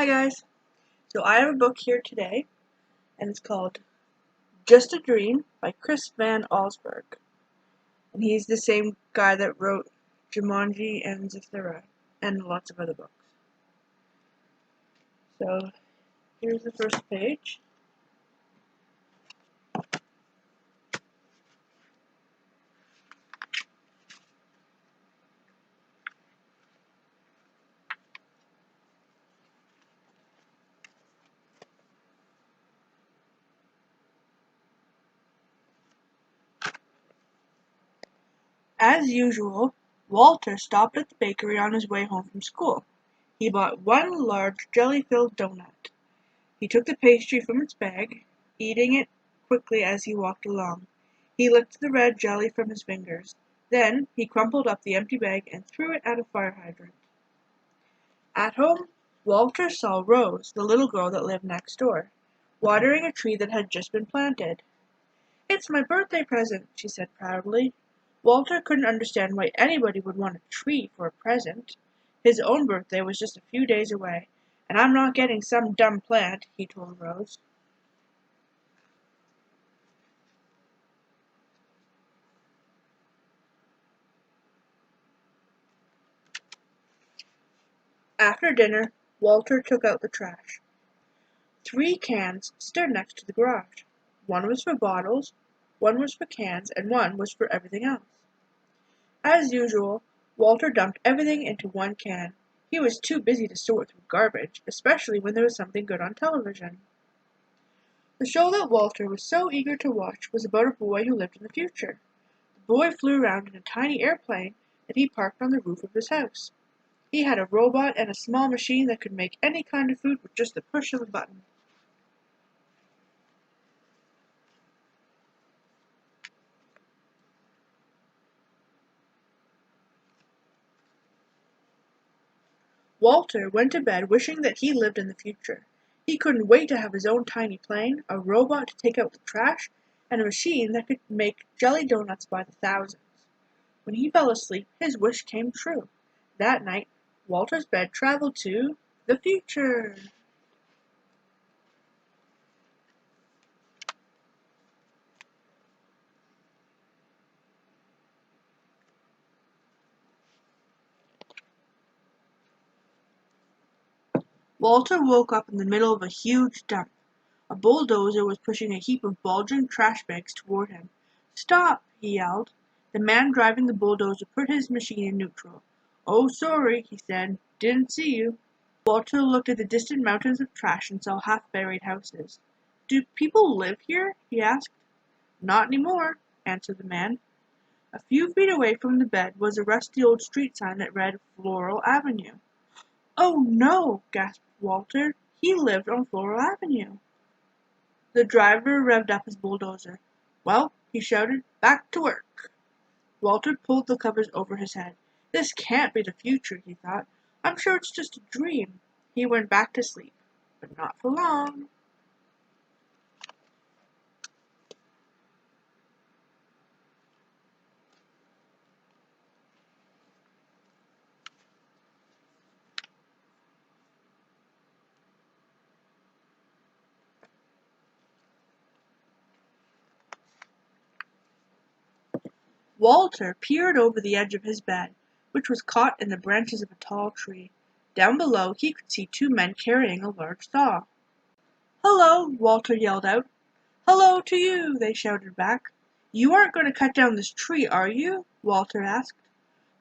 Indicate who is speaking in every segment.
Speaker 1: Hi guys, so I have a book here today, and it's called Just a Dream by Chris Van Allsburg. And he's the same guy that wrote Jumanji and Zathura, and lots of other books. So here's the first page. As usual, Walter stopped at the bakery on his way home from school. He bought one large jelly-filled donut. He took the pastry from its bag, eating it quickly as he walked along. He licked the red jelly from his fingers. Then he crumpled up the empty bag and threw it at a fire hydrant. At home, Walter saw Rose, the little girl that lived next door, watering a tree that had just been planted. "It's my birthday present," she said proudly. Walter couldn't understand why anybody would want a tree for a present. His own birthday was just a few days away, and I'm not getting some dumb plant, he told Rose. After dinner, Walter took out the trash. 3 cans stood next to the garage. One was for bottles, one was for cans, and one was for everything else. As usual, Walter dumped everything into one can. He was too busy to sort through garbage, especially when there was something good on television. The show that Walter was so eager to watch was about a boy who lived in the future. The boy flew around in a tiny airplane that he parked on the roof of his house. He had a robot and a small machine that could make any kind of food with just the push of a button. Walter went to bed wishing that he lived in the future. He couldn't wait to have his own tiny plane, a robot to take out the trash, and a machine that could make jelly donuts by the thousands. When he fell asleep, his wish came true. That night, Walter's bed traveled to the future. Walter woke up in the middle of a huge dump. A bulldozer was pushing a heap of bulging trash bags toward him. "Stop!" he yelled. The man driving the bulldozer put his machine in neutral. "Oh, sorry," he said. "Didn't see you." Walter looked at the distant mountains of trash and saw half-buried houses. "Do people live here?" he asked. "Not anymore," answered the man. A few feet away from the bed was a rusty old street sign that read Floral Avenue. "Oh, no!" gasped Walter. He lived on Floral Avenue. The driver revved up his bulldozer. "Well," he shouted, "back to work." Walter pulled the covers over his head. "This can't be the future," he thought. "I'm sure it's just a dream." He went back to sleep, but not for long. Walter peered over the edge of his bed, which was caught in the branches of a tall tree. Down below he could see 2 men carrying a large saw. "Hello!" Walter yelled out. "Hello to you!" they shouted back. "You aren't going to cut down this tree, are you?" Walter asked.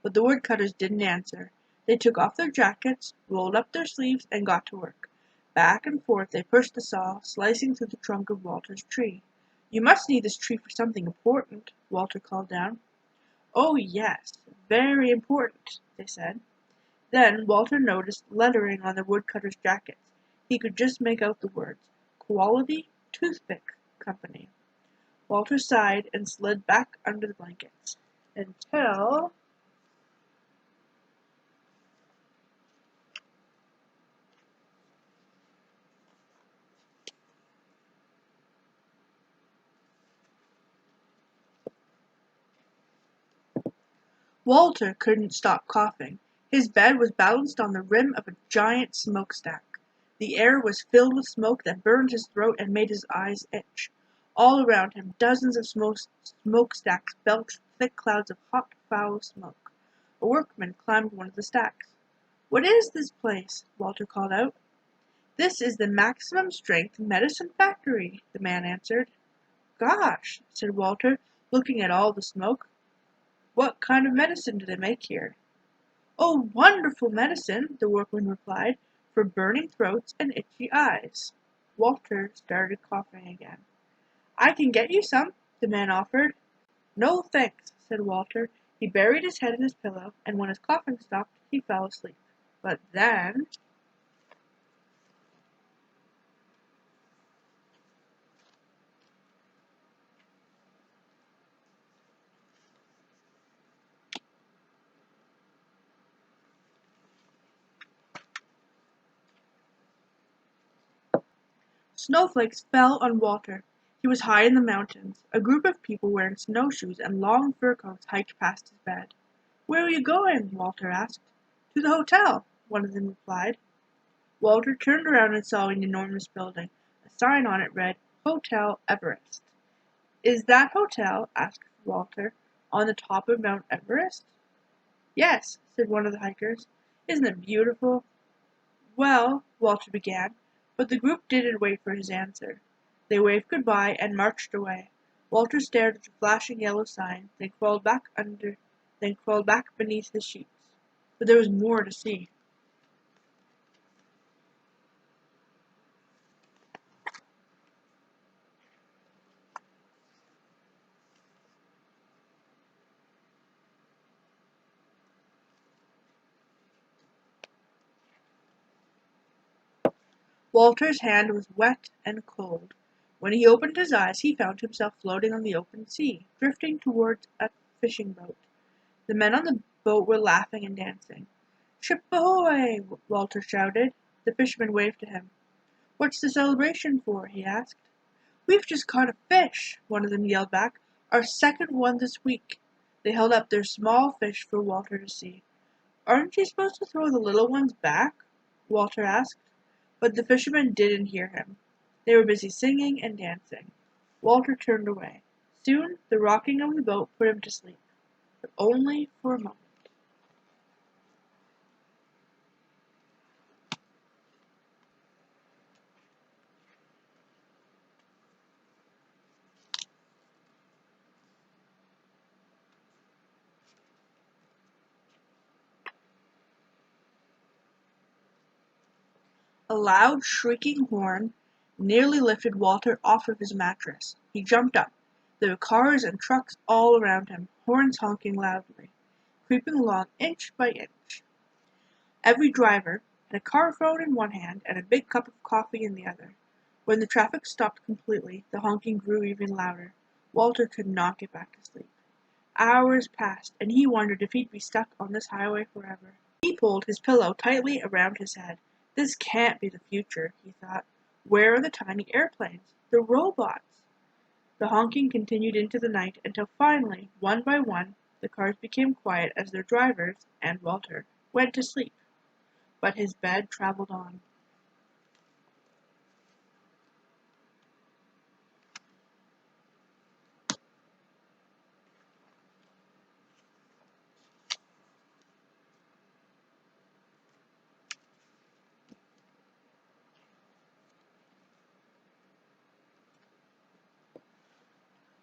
Speaker 1: But the woodcutters didn't answer. They took off their jackets, rolled up their sleeves, and got to work. Back and forth they pushed the saw, slicing through the trunk of Walter's tree. "You must need this tree for something important," Walter called down. "Oh, yes, very important," they said. Then Walter noticed lettering on the woodcutter's jackets. He could just make out the words, "Quality Toothpick Company." Walter sighed and slid back under the blankets until Walter couldn't stop coughing. His bed was balanced on the rim of a giant smokestack. The air was filled with smoke that burned his throat and made his eyes itch. All around him dozens of smokestacks belched thick clouds of hot, foul smoke. A workman climbed one of the stacks. "What is this place?" Walter called out. "This is the maximum strength medicine factory," the man answered. "Gosh," said Walter, looking at all the smoke. "What kind of medicine do they make here?" "Oh, wonderful medicine," the workman replied, "for burning throats and itchy eyes." Walter started coughing again. "I can get you some," the man offered. "No, thanks," said Walter. He buried his head in his pillow, and when his coughing stopped, he fell asleep. But then snowflakes fell on Walter. He was high in the mountains. A group of people wearing snowshoes and long fur coats hiked past his bed. "Where are you going?" Walter asked. "To the hotel," one of them replied. Walter turned around and saw an enormous building. A sign on it read, "Hotel Everest." "Is that hotel," asked Walter, "on the top of Mount Everest?" "Yes," said one of the hikers. "Isn't it beautiful?" "Well," Walter began, but the group didn't wait for his answer. They waved goodbye and marched away. Walter stared at the flashing yellow sign, then crawled back beneath his sheets. But there was more to see. Walter's hand was wet and cold. When he opened his eyes he found himself floating on the open sea, drifting towards a fishing boat. The men on the boat were laughing and dancing. "Ship ahoy!" Walter shouted. The fishermen waved to him. "What's the celebration for?" he asked. "We've just caught a fish," one of them yelled back. "Our second one this week." They held up their small fish for Walter to see. "Aren't you supposed to throw the little ones back?" Walter asked. But the fishermen didn't hear him. They were busy singing and dancing. Walter turned away. Soon the rocking of the boat put him to sleep, but only for a moment. A loud shrieking horn nearly lifted Walter off of his mattress. He jumped up. There were cars and trucks all around him, horns honking loudly, creeping along inch by inch. Every driver had a car phone in one hand and a big cup of coffee in the other. When the traffic stopped completely, the honking grew even louder. Walter could not get back to sleep. Hours passed, and he wondered if he'd be stuck on this highway forever. He pulled his pillow tightly around his head. This can't be the future, he thought. Where are the tiny airplanes? The robots? The honking continued into the night until finally, one by one, the cars became quiet as their drivers, and Walter, went to sleep. But his bed traveled on.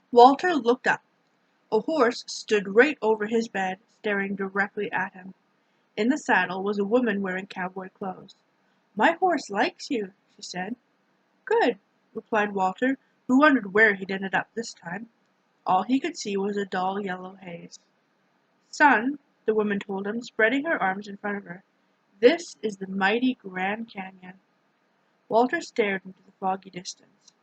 Speaker 1: Walter looked up. A horse stood right over his bed, staring directly at him. In the saddle was a woman wearing cowboy clothes. "My horse likes you," she said. "Good," replied Walter, who wondered where he'd ended up this time. All he could see was a dull yellow haze. "Son," the woman told him, spreading her arms in front of her, "this is the mighty Grand Canyon." Walter stared into the foggy distance.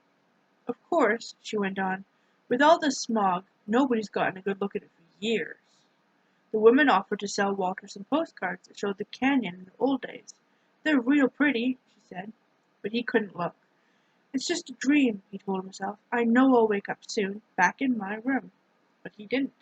Speaker 1: "Of course," she went on, "with all this smog, nobody's gotten a good look at it for years." The woman offered to sell Walter some postcards that showed the canyon in the old days. "They're real pretty," she said, but he couldn't look. "It's just a dream," he told himself. "I know I'll wake up soon, back in my room." But he didn't.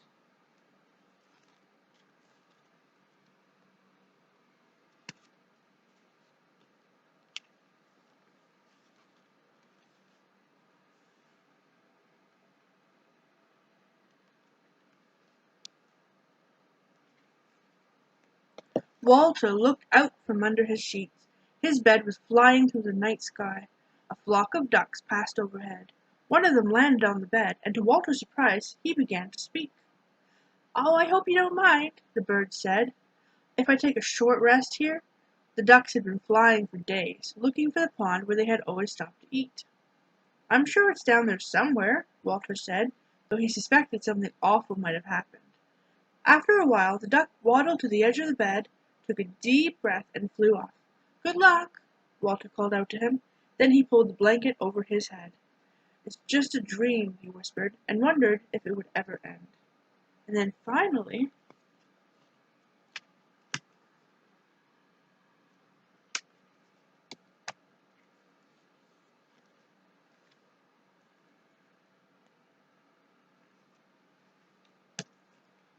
Speaker 1: Walter looked out from under his sheets. His bed was flying through the night sky. A flock of ducks passed overhead. One of them landed on the bed, and to Walter's surprise, he began to speak. "Oh, I hope you don't mind," the bird said, "if I take a short rest here." The ducks had been flying for days, looking for the pond where they had always stopped to eat. "I'm sure it's down there somewhere," Walter said, though he suspected something awful might have happened. After a while the duck waddled to the edge of the bed, took a deep breath, and flew off. "Good luck," Walter called out to him. Then he pulled the blanket over his head. "It's just a dream," he whispered, and wondered if it would ever end. And then finally,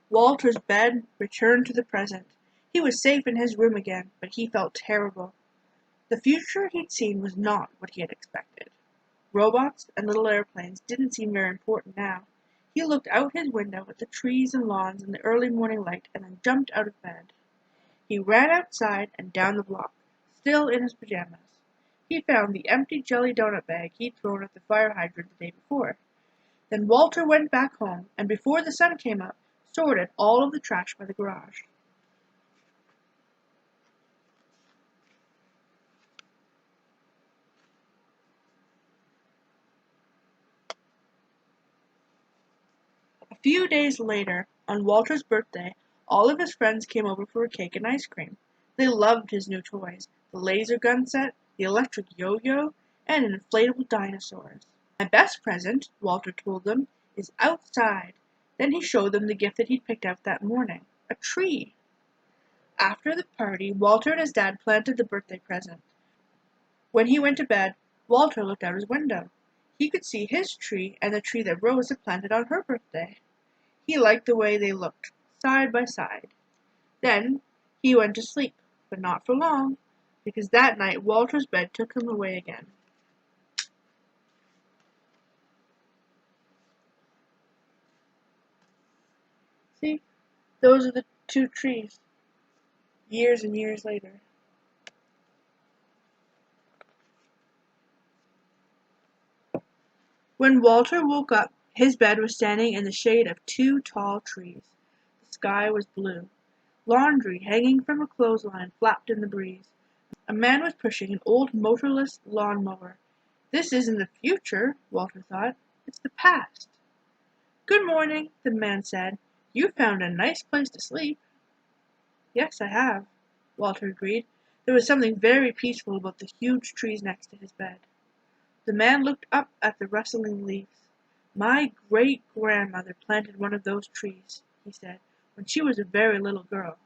Speaker 1: Walter's bed returned to the present. He was safe in his room again, but he felt terrible. The future he'd seen was not what he had expected. Robots and little airplanes didn't seem very important now. He looked out his window at the trees and lawns in the early morning light and then jumped out of bed. He ran outside and down the block, still in his pajamas. He found the empty jelly donut bag he'd thrown at the fire hydrant the day before. Then Walter went back home, and before the sun came up, sorted all of the trash by the garage. A few days later, on Walter's birthday, all of his friends came over for a cake and ice cream. They loved his new toys, the laser gun set, the electric yo-yo, and inflatable dinosaurs. "My best present," Walter told them, "is outside." Then he showed them the gift that he'd picked out that morning, a tree. After the party, Walter and his dad planted the birthday present. When he went to bed, Walter looked out his window. He could see his tree and the tree that Rose had planted on her birthday. He liked the way they looked, side by side. Then he went to sleep, but not for long, because that night Walter's bed took him away again. See, those are the two trees, years and years later. When Walter woke up, his bed was standing in the shade of two tall trees. The sky was blue. Laundry hanging from a clothesline flapped in the breeze. A man was pushing an old motorless lawn mower. This isn't the future, Walter thought. It's the past. "Good morning," the man said. "You found a nice place to sleep." "Yes, I have," Walter agreed. There was something very peaceful about the huge trees next to his bed. The man looked up at the rustling leaves. "My great-grandmother planted one of those trees," he said, "when she was a very little girl."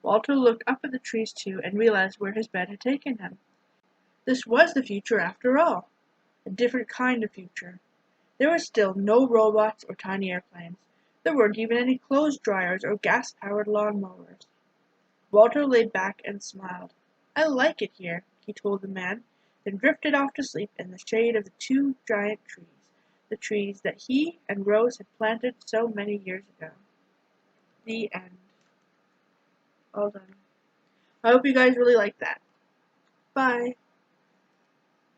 Speaker 1: Walter looked up at the trees too, and realized where his bed had taken him. This was the future after all. A different kind of future. There were still no robots or tiny airplanes. There weren't even any clothes dryers or gas-powered lawn mowers. Walter lay back and smiled. "I like it here," he told the man, then drifted off to sleep in the shade of the two giant trees, the trees that he and Rose had planted so many years ago. The end. All done. I hope you guys really liked that. Bye.